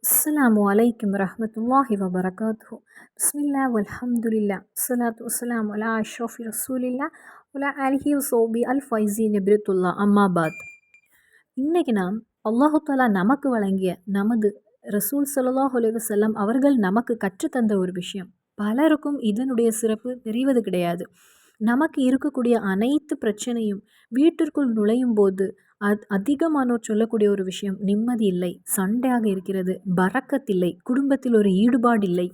அஸ்ஸலாமு அலைக்கும் வரஹ்மத்துல்லாஹி வபரகாத்துஹு. பிஸ்மில்லா வல்ஹம்துலில்லா ஸலாத்து வஸ்ஸலாமு அலா அஷ்ரஃபி ரசூலில்லா வலா ஆலிஹி வஸஹ்பி அல் ஃபைஸீன் இப்ரித்துல்லா அம்மாபாத். இன்னைக்கு நாம் அல்லாஹு தாலா நமக்கு வழங்கிய நமது ரசூல் ஸல்லல்லாஹு அலைஹி வஸல்லம் அவர்கள் நமக்கு கற்றுத்தந்த ஒரு விஷயம். பலருக்கும் இதனுடைய சிறப்பு தெரிவது கிடையாது. நமக்கு இருக்கக்கூடிய அனைத்து பிரச்சனையும் வீட்டிற்குள் நுழையும் போது அதிகமானோர் சொல்லக்கூடிய ஒரு விஷயம், நிம்மதி இல்லை, சண்டையாக இருக்கிறது, பரக்கத் இல்லை, குடும்பத்தில் ஒரு ஈடுபாடு இல்லை,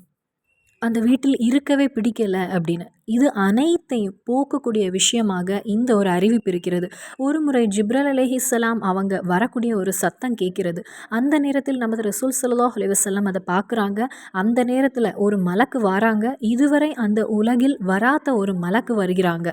அந்த வீட்டில் இருக்கவே பிடிக்கல அப்படின்னு. இது அனைத்தையும் போக்கக்கூடிய விஷயமாக இந்த ஒரு அறிவிப்பு இருக்கிறது. ஒரு முறை ஜிப்ரல் அலைஹிஸ்ஸலாம் அவங்க வரக்கூடிய ஒரு சத்தம் கேட்கிறது. அந்த நேரத்தில் நமது ரசூல் ஸல்லல்லாஹு அலைஹி வஸல்லம் அதை பார்க்குறாங்க. அந்த நேரத்தில் ஒரு மலக்கு வராங்க. இதுவரை அந்த உலகில் வராத ஒரு மலக்கு வருகிறாங்க.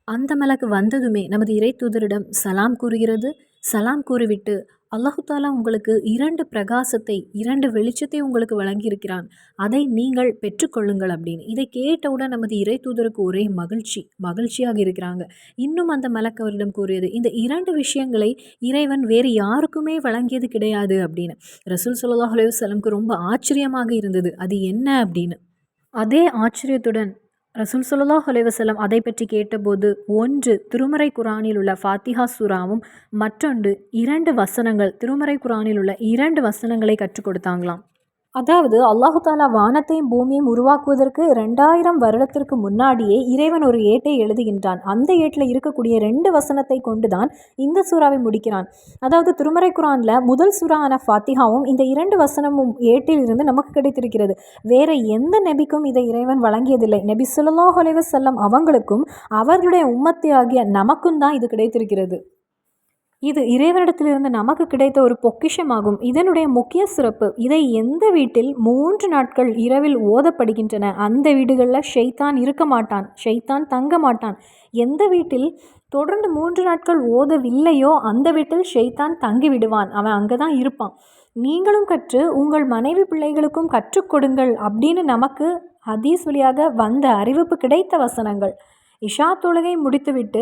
அந்த மலக்கு வந்ததுமே நமது இறை தூதரிடம் சலாம் கூறுகிறது. சலாம் கூறிவிட்டு, அல்லாஹு தாலா உங்களுக்கு 2 பிரகாசத்தை, 2 வெளிச்சத்தை உங்களுக்கு வழங்கியிருக்கிறான், அதை நீங்கள் பெற்றுக்கொள்ளுங்கள் அப்படின்னு. இதை கேட்டவுடன் நமது இறை தூதருக்கு ஒரே மகிழ்ச்சியாக இருக்கிறாங்க. இன்னும் அந்த மலக்கு அவரிடம் கூறியது, இந்த 2 விஷயங்களை இறைவன் வேறு யாருக்குமே வழங்கியது கிடையாது அப்படின்னு. ரசூல் ஸல்லல்லாஹு அலைஹி வஸல்லம்க்கு ரொம்ப ஆச்சரியமாக இருந்தது, அது என்ன அப்படின்னு. அதே ஆச்சரியத்துடன் ரசூல் ஸல்லல்லாஹு அலைஹி வஸல்லம் அதை பற்றி கேட்டபோது, ஒன்று திருமறை குரானில் உள்ள ஃபாத்திஹா சூராவும், மற்றொன்று 2 வசனங்கள், திருமறை குரானில் உள்ள 2 வசனங்களை கற்றுக் கொடுத்தாங்களாம். அதாவது அல்லாஹு தாலா வானத்தையும் பூமியையும் உருவாக்குவதற்கு 2000 வருடத்திற்கு முன்னாடியே இறைவன் ஒரு ஏட்டை எழுதுகின்றான். அந்த ஏட்டில் இருக்கக்கூடிய 2 வசனத்தை கொண்டுதான் இந்த சூறாவை முடிக்கிறான். அதாவது திருமறை குரானில் முதல் சூறான ஃபாத்திஹாவும் இந்த 2 வசனமும் ஏட்டில் இருந்து நமக்கு கிடைத்திருக்கிறது. வேற எந்த நபிக்கும் இதை இறைவன் வழங்கியதில்லை. நபி ஸல்லல்லாஹு அலைஹி வஸல்லம் அவங்களுக்கும் அவர்களுடைய உம்மத்தி ஆகிய நமக்கும் தான் இது கிடைத்திருக்கிறது. இது இறைவனிடத்திலிருந்து நமக்கு கிடைத்த ஒரு பொக்கிஷமாகும். இதனுடைய முக்கிய சிறப்பு, இதை எந்த வீட்டில் 3 நாட்கள் இரவில் ஓதப்படுகின்றன அந்த வீடுகளில் ஷைத்தான் இருக்க மாட்டான், ஷைத்தான் தங்க மாட்டான். எந்த வீட்டில் தொடர்ந்து 3 நாட்கள் ஓதவில்லையோ அந்த வீட்டில் ஷைத்தான் தங்கி விடுவான், அவன் அங்கே தான் இருப்பான். நீங்களும் கற்று உங்கள் மனைவி பிள்ளைகளுக்கும் கற்றுக் கொடுங்கள் அப்படின்னு நமக்கு ஹதீஸ் வழியாக வந்த அறிவிப்பு கிடைத்த வசனங்கள். இஷா தொழுகை முடித்துவிட்டு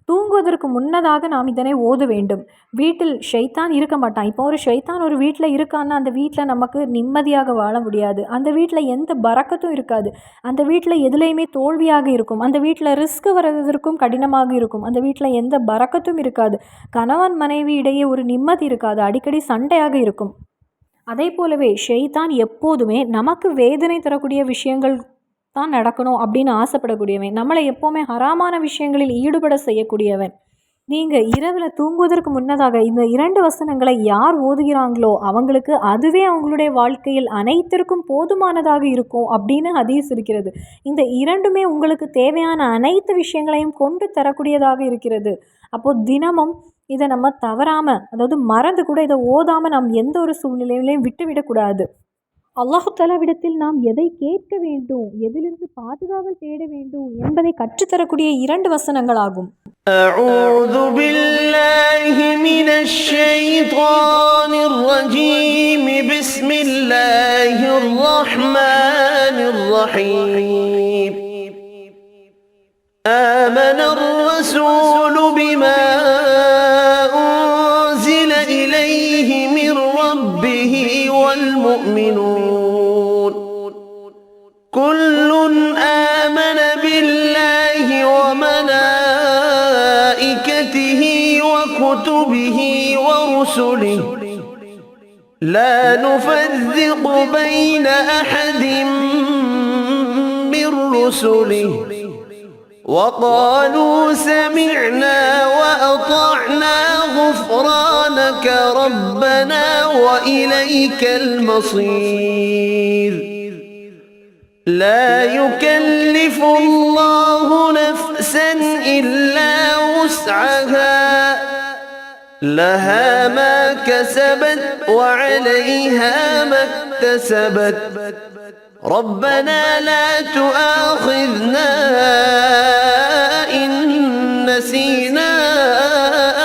தூங்குவதற்கு முன்னதாக நாம் இதனை ஓத வேண்டும். வீட்டில் ஷைத்தான் இருக்க மாட்டான். இப்போ ஒரு ஷைத்தான் ஒரு வீட்டில் இருக்கான்னா அந்த வீட்டில் நமக்கு நிம்மதியாக வாழ முடியாது. அந்த வீட்டில் எந்த பரக்கத்தும் இருக்காது. அந்த வீட்டில் எதுலேயுமே தோல்வியாக இருக்கும். அந்த வீட்டில் ரிஸ்க் வருவதற்கும் கடினமாக இருக்கும். அந்த வீட்டில் எந்த பரக்கத்தும் இருக்காது. கணவன் மனைவி இடையே ஒரு நிம்மதி இருக்காது. அடிக்கடி சண்டையாக இருக்கும். அதே போலவே ஷைத்தான் எப்போதுமே நமக்கு வேதனை தரக்கூடிய விஷயங்கள் தான் நடக்கணும் அப்படின்னு ஆசைப்படக்கூடியவன். நம்மளை எப்போவுமே ஹராமான விஷயங்களில் ஈடுபட செய்யக்கூடியவன். நீங்கள் இரவில் தூங்குவதற்கு முன்னதாக இந்த 2 வசனங்களை யார் ஓதுகிறாங்களோ அவங்களுக்கு அதுவே அவங்களுடைய வாழ்க்கையில் அனைத்திற்கும் போதுமானதாக இருக்கும் அப்படின்னு ஹதீஸ் இருக்கிறது. இந்த 2மே உங்களுக்கு தேவையான அனைத்து விஷயங்களையும் கொண்டு தரக்கூடியதாக இருக்கிறது. அப்போது தினமும் இதை நம்ம தவறாமல், அதாவது மறந்து கூட இதை ஓதாமல் நாம் எந்த ஒரு சூழ்நிலையிலையும் விட்டுவிடக்கூடாது. அல்லாஹு தஆலாவிடத்தில் நாம் எதை கேட்க வேண்டும், எதிலிருந்து பாதுகாவல் தேட வேண்டும் என்பதை கற்றுத்தரக்கூடிய 2 வசனங்களாகும். أعوذ بالله من الشيطان الرجيم بسم الله الرحمن الرحيم آمن الرسول بما أنزل إليه من ربه والمؤمنون كل آمن بالله وملائكته وكتبه ورسله لا نفرق بين أحد من رسله وقالوا سمعنا وأطعنا غفرانك ربنا وإليك المصير لا يكلف الله نفسا إلا وسعها لها ما كسبت وعليها ما اكتسبت ربنا لا تؤاخذنا إن نسينا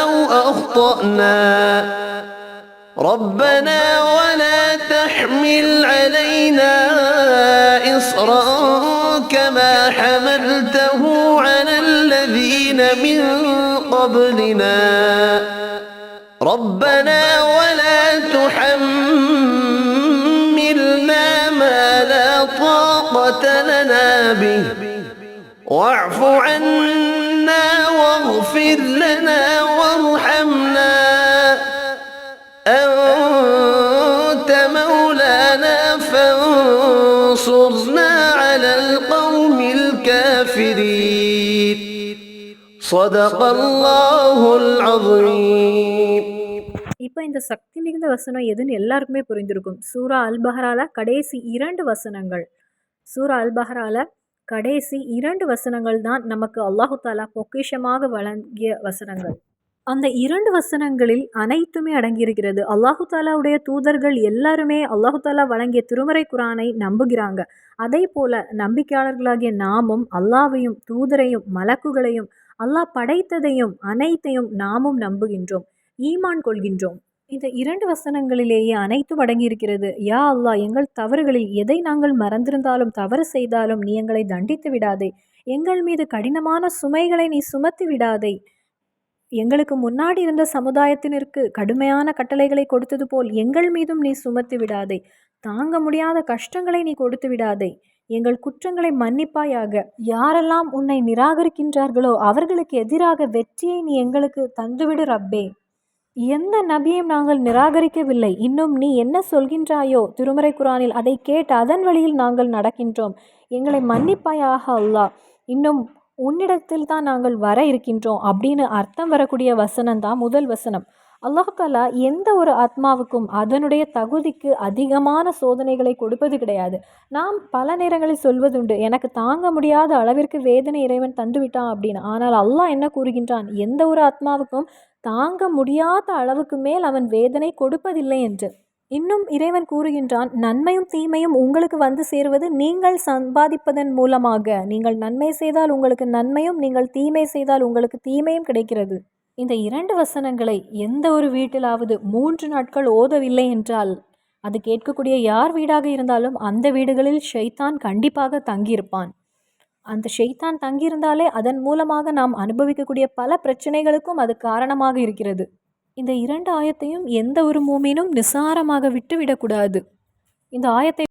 أو أخطأنا ربنا ولا تحمل علينا إصرا كما حملته على الذين من قبلنا. ربنا ولا تحملنا أمرتنا به واعف عنا واغفر لنا وارحمنا أنت مولانا فانصرنا على القوم الكافرين صدق الله العظيم. இப்போ இந்த சக்தி மிகுந்த வசனம் எதுன்னு எல்லாருக்குமே புரிந்திருக்கும். சூரா அல் பஹரால கடைசி 2 வசனங்கள். சூரா அல் பஹரால கடைசி 2 வசனங்கள் தான் நமக்கு அல்லாஹு தாலா பொக்கிஷமாக வழங்கிய வசனங்கள். அந்த 2 வசனங்களில் அனைத்துமே அடங்கியிருக்கிறது. அல்லாஹு தாலாவுடைய தூதர்கள் எல்லாருமே அல்லாஹு தாலா வழங்கிய திருமறை குரானை நம்புகிறாங்க. அதே போல நம்பிக்கையாளர்களாகிய நாமும் அல்லாஹ்வையும் தூதரையும் மலக்குகளையும் அல்லாஹ் படைத்ததையும் அனைத்தையும் நாமும் நம்புகின்றோம், ஈமான் கொள்கின்றோம். இந்த 2 வசனங்களிலேயே அனைத்தும் அடங்கியிருக்கிறது. யா அல்லாஹ், எங்கள் தவறுகளில் எதை நாங்கள் மறந்திருந்தாலும் தவறு செய்தாலும் நீ எங்களை தண்டித்து விடாதே. எங்கள் மீது கடினமான சுமைகளை நீ சுமத்தி விடாதே. எங்களுக்கு முன்னாடி இருந்த சமுதாயத்தினருக்கு கடுமையான கட்டளைகளை கொடுத்தது போல் எங்கள் மீதும் நீ சுமத்தி விடாதே. தாங்க முடியாத கஷ்டங்களை நீ கொடுத்து விடாதே. எங்கள் குற்றங்களை மன்னிப்பாயாக. யாரெல்லாம் உன்னை நிராகரிக்கின்றார்களோ அவர்களுக்கு எதிராக வெற்றியை நீ எங்களுக்கு தந்துவிடு ரப்பே. எந்த நபியையும் நாங்கள் நிராகரிக்கவில்லை. இன்னும் நீ என்ன சொல்கின்றாயோ திருமறை குரானில் அதை கேட்டு அதன் வழியில் நாங்கள் நடக்கின்றோம். எங்களை மன்னிப்பாயாக அல்லாஹ். இன்னும் உன்னிடத்தில் தான் நாங்கள் வர இருக்கின்றோம் அப்படின்னு அர்த்தம் வரக்கூடிய வசனம் தான் முதல் வசனம். அல்லாஹ் தாலா எந்த ஒரு ஆத்மாவுக்கும் அதனுடைய தகுதிக்கு அதிகமான சோதனைகளை கொடுப்பது கிடையாது. நாம் பல நேரங்களில் சொல்வதுண்டு, எனக்கு தாங்க முடியாத அளவிற்கு வேதனை இறைவன் தந்துவிட்டான் அப்படின்னு. ஆனால் அல்லாஹ் என்ன கூறுகின்றான், எந்த ஒரு ஆத்மாவுக்கும் தாங்க முடியாத அளவுக்கு மேல் அவன் வேதனை கொடுப்பதில்லை என்று. இன்னும் இறைவன் கூறுகின்றான், நன்மையும் தீமையும் உங்களுக்கு வந்து சேருவது நீங்கள் சம்பாதிப்பதன் மூலமாக. நீங்கள் நன்மை செய்தால் உங்களுக்கு நன்மையும், நீங்கள் தீமை செய்தால் உங்களுக்கு தீமையும் கிடைக்கிறது. இந்த 2 வசனங்களை எந்த ஒரு வீட்டிலாவது 3 நாட்கள் ஓதவில்லை என்றால் அது கேட்கக்கூடிய யார் வீடாக இருந்தாலும் அந்த வீடுகளில் ஷைத்தான் கண்டிப்பாக தங்கியிருப்பான். அந்த ஷைத்தான் தங்கியிருந்தாலே அதன் மூலமாக நாம் அனுபவிக்கக்கூடிய பல பிரச்சனைகளுக்கும் அது காரணமாக இருக்கிறது. இந்த 2 ஆயத்தையும் எந்த ஒரு மூமினும் நிசாரமாக விட்டுவிடக்கூடாது. இந்த ஆயத்தை